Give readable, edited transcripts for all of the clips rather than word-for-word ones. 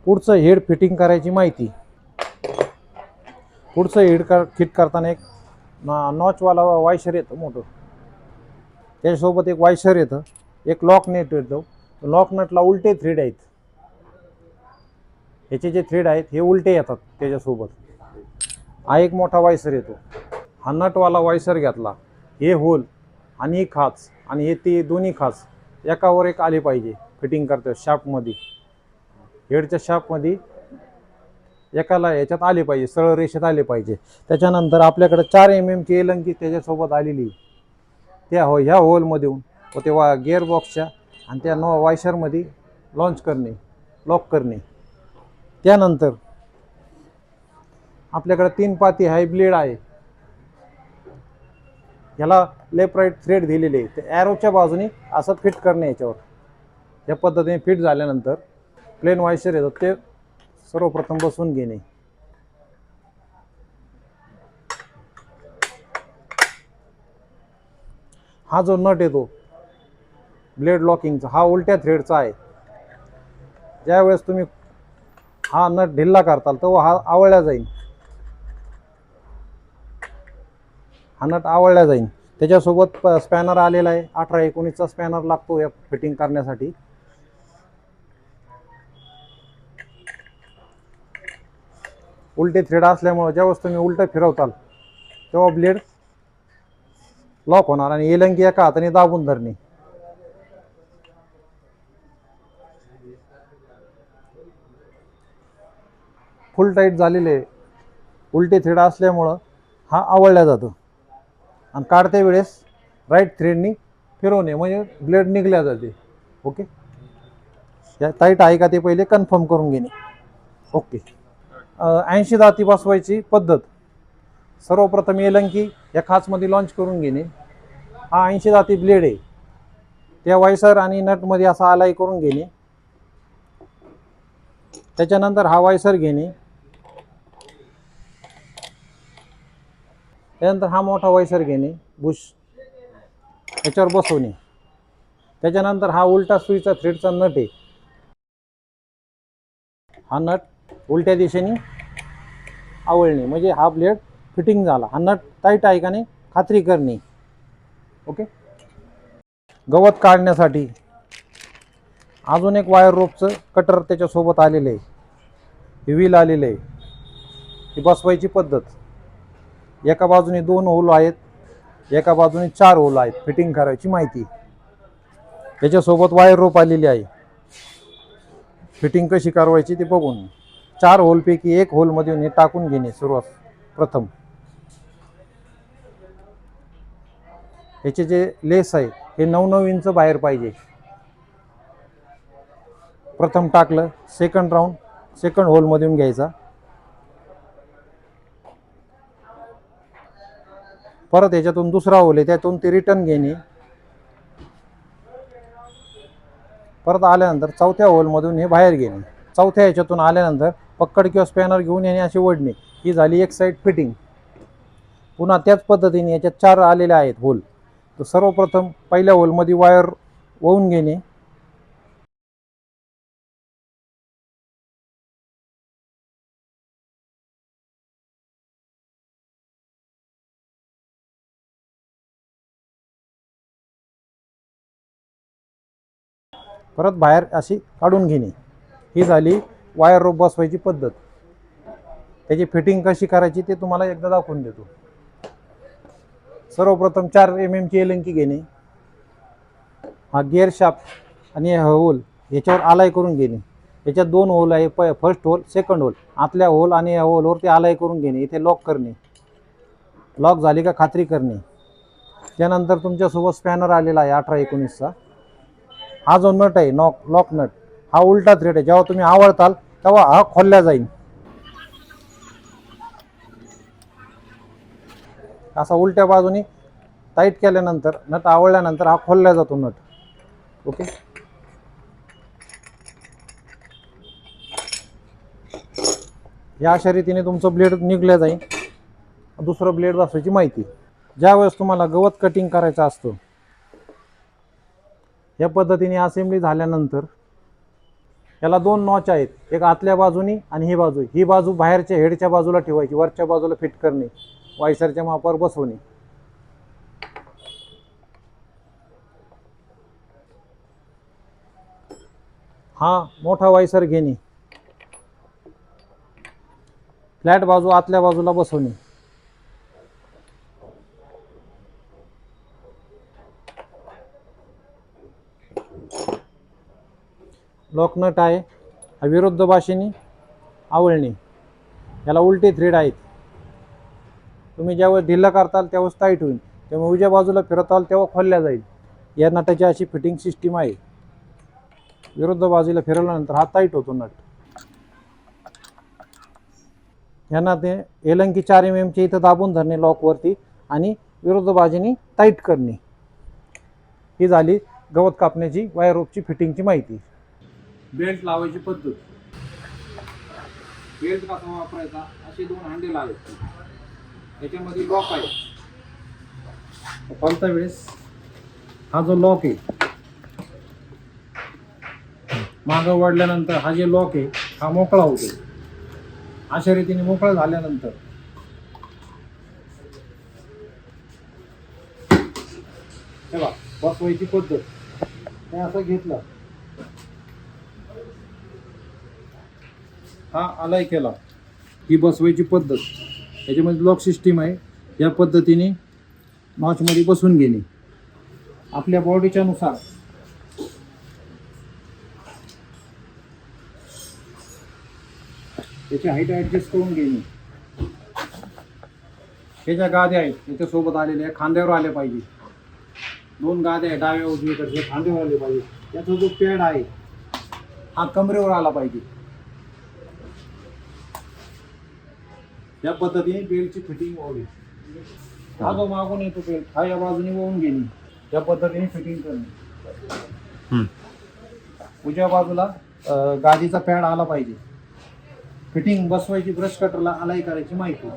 पुढचं head fitting करायची माहिती. पुढचं हेड फिट करताना एक नॉचवाला वायशर येतं मोठं, त्याच्यासोबत एक वायशर येतं, एक लॉक नेट येतो. लॉक नटला उलटे थ्रेड आहेत, ह्याचे जे थ्रेड आहेत हे उलटे येतात त्याच्यासोबत. हा एक मोठा वायसर येतो. हा नटवाला वायसर घेतला, हे होल आणि खाच आणि हे ते दोन्ही खाच एकावर एक आले पाहिजे फिटिंग करते शाफ्टमध्ये. हेडच्या शाफ्टमध्ये एकाला याच्यात आले पाहिजे, सरळ रेषेत आले पाहिजे. त्याच्यानंतर आपल्याकडे 4 mm ची एलंगी त्याच्यासोबत आलेली, त्या ह्या होलमधून व ते गिअर बॉक्सच्या आणि त्या वायशरमध्ये लॉन्च करणे, लॉक करणे. त्यानंतर आपल्याकडे 3 पाती हाय ब्लेड आहे, ह्याला लेफ्ट राईट थ्रेड दिलेले, ते ॲरोच्या बाजूने असं फिट करणे याच्यावर. या पद्धतीने फिट झाल्यानंतर प्लेन वायशर येतात, ते सर्वप्रथम बसवून घेणे. हा जो नट येतो ब्लेड लॉकिंगचा, हा उलट्या थ्रेडचा आहे. ज्यावेळेस तुम्ही हा नट ढिल्ला करताल तेव्हा हा आवळला जाईल, हा नट आवळला जाईल. त्याच्यासोबत स्पॅनर आलेला आहे, 18-19चा स्पॅनर लागतो या फिटिंग करण्यासाठी. उलटे थ्रेड असल्यामुळे ज्यावेळेस तुम्ही उलट फिरवताल तेव्हा ब्लेड लॉक होणार आणि एलंगी एका हाताने दाबून धरणे. फुल टाईट झालेले उलटे थ्रेड असल्यामुळं हा आवळला जातो आणि काढते वेळेस राईट थ्रेडनी फिरवणे म्हणजे ब्लेड निघल्या जाते. ओके, या टाईट आहे का ते पहिले कन्फर्म करून घेणे. ओके. 80 दाती बसवायची पद्धत. सर्वप्रथम एलंगी या खाचमध्ये लॉन्च करून घेणे. हा 80 दाती ब्लेड आहे, त्या वायसर आणि नटमध्ये असा अलाय करून घेणे. त्याच्यानंतर हा वायसर घेणे, त्यानंतर हा मोठा वायसर घेणे, बुश याच्यावर बसवणे. त्याच्यानंतर हा उलटा सुईचा थ्रेडचा नट आहे, हा नट उलट्या दिशेने आवळणे म्हणजे हा ब्लेड फिटिंग झाला. हा नट टाईट आहे का नाही खात्री करणे. ओके. गवत काढण्यासाठी अजून एक वायर रोपचं कटर त्याच्यासोबत आलेलं आहे, हे व्हील आलेलं आहे. ही बसवायची पद्धत. एका बाजूने 2 होल आहेत, एका बाजूने 4 होल आहेत. फिटिंग करायची माहिती. त्याच्यासोबत वायर रोप आलेली आहे. फिटिंग कशी करायची ते बघून 4 होलपैकी 1 होलमधून हे टाकून घेणे सुरुवात प्रथम. ह्याचे जे लेस आहे हे 9-9 इंच बाहेर पाहिजे. प्रथम टाकलं, सेकंड राऊंड सेकंड होलमधून घ्यायचा, परत ह्याच्यातून दुसरा होल आहे त्यातून ते रिटर्न घेणे. परत आल्यानंतर चौथ्या होलमधून हे बाहेर घेणे. चौथ्या ह्याच्यातून आल्यानंतर पक्कड किंवा स्पॅनर घेऊन येणे, अशी ओढणे. ही झाली एक साईड फिटिंग. पुन्हा त्याच पद्धतीने याच्यात 4 आलेले आहेत होल. तर सर्वप्रथम पहिल्या होलमध्ये वायर वळून घेणे, परत बाहेर अशी काढून घेणे. ही झाली वायर रोप बसवायची पद्धत. त्याची फिटिंग कशी करायची ते तुम्हाला एकदा दाखवून देतो. सर्वप्रथम 4 mm ची एलंगी घेणे, हा गिअर शाफ्ट आणि हा होल याच्यावर अलाय करून घेणे. याच्यात 2 होल आहे, फर्स्ट होल सेकंड होल. आतल्या होल आणि या होलवरती अलाय करून घेणे. इथे लॉक करणे, लॉक झाली का खात्री करणे. त्यानंतर तुमच्यासोबत स्पॅनर आलेला आहे 18-19चा. हा जो नट आहे लॉक नट, हा उलटा थ्रेड आहे. जेव्हा तुम्ही आवळताल तेव्हा हा खोलला जाईल. असा उलट्या बाजूने टाईट केल्यानंतर नट आवळल्यानंतर हा खोलला जातो नट. ओके. या अशा रीतीने तुमचं ब्लेड निघल्या जाईल. दुसरं ब्लेड बसवायची माहिती. ज्यावेळेस तुम्हाला गवत कटिंग करायचं असतं, या पद्धतीने असेंब्ली झाल्यानंतर याला 2 नॉच आहेत, एक आतल्या बाजूनी आणि ही बाजू बाहेरच्या हेडच्या बाजूला ठेवायची, वरच्या बाजूला फिट करणे, वायसरच्या मापावर बसवणे. हा मोठा वायसर घेणे, फ्लॅट बाजू आतल्या बाजूला बसवणे. लॉक नट आहे, हा विरुद्ध बाशीने आवळणे, याला उलटे थ्रेड आहेत. तुम्ही ज्यावेळेस ढिल्ला करताल त्यावेळेस टाईट होईल, त्यामुळे उजव्या बाजूला फिरताल तेव्हा खोलल्या जाईल. या नटाची अशी फिटिंग सिस्टीम आहे. विरुद्ध बाजूला फिरवल्यानंतर हा टाईट होतो नट. यांना ते एलंकी 4 mm चे इथं दाबून धरणे लॉकवरती आणि विरुद्ध बाजूने टाईट करणे. ही झाली गवत कापण्याची वायर रोपची फिटिंगची माहिती. बेल्ट लावायची पद्धत. बेल्ट कसा वापरायचा, असे 2 हँडल आहेत, याच्यामध्ये लॉक आहे. खोलता वेळेस हा जो लॉक आहे, मागं वळल्यानंतर हा जे लॉक आहे हा मोकळा होतो. अशा रीतीने मोकळा झाल्यानंतर तेव्हा बसवायची पद्धत. हे असं घेतलं, हा अलाय केला, ही बसवायची पद्धत. याच्यामध्ये लॉक सिस्टीम आहे. या पद्धतीने नॉचमध्ये बसून घेणे. आपल्या बॉडीच्या नुसार त्याची हाईट ॲडजस्ट करून घेणे. हे ज्या गाद्या आहेत त्याच्यासोबत आलेल्या खांद्यावर आले पाहिजे. 2 गाद्या आहे डाव्या उजवीकडचे, खांद्यावर आले पाहिजे. त्याचा जो पॅड आहे हा कमरेवर आला पाहिजे. या पद्धतीने बेल्टची फिटिंग व्हावी. हा जो मागून येतो बेल्ट हा या बाजूने वळून घेणे, या पद्धतीने फिटिंग करणे. उजव्या बाजूला गादीचा पॅड आला पाहिजे. फिटिंग बसवायची, ब्रश कटरला अलाय करायची माहिती.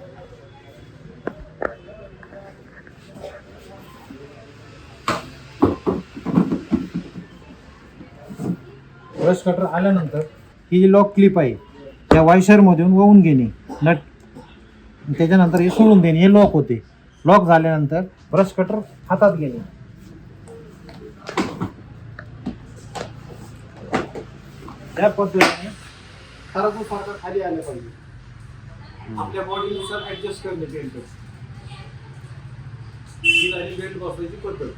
ब्रश कटर आल्यानंतर ही जी लॉक क्लिप आहे त्या वायशरमधून वळून घेणे नट, त्याच्यानंतर हे सोडून देणे, हे लॉक होते. लॉक झाल्यानंतर ब्रश कटर हातात घेणे. या पद्धतीने सारखं खाली आलं पाहिजे. आपल्या बॉडीनुसार ऍडजस्ट करणे बेल्ट. ही झाली बेल्ट बसवायची पद्धत.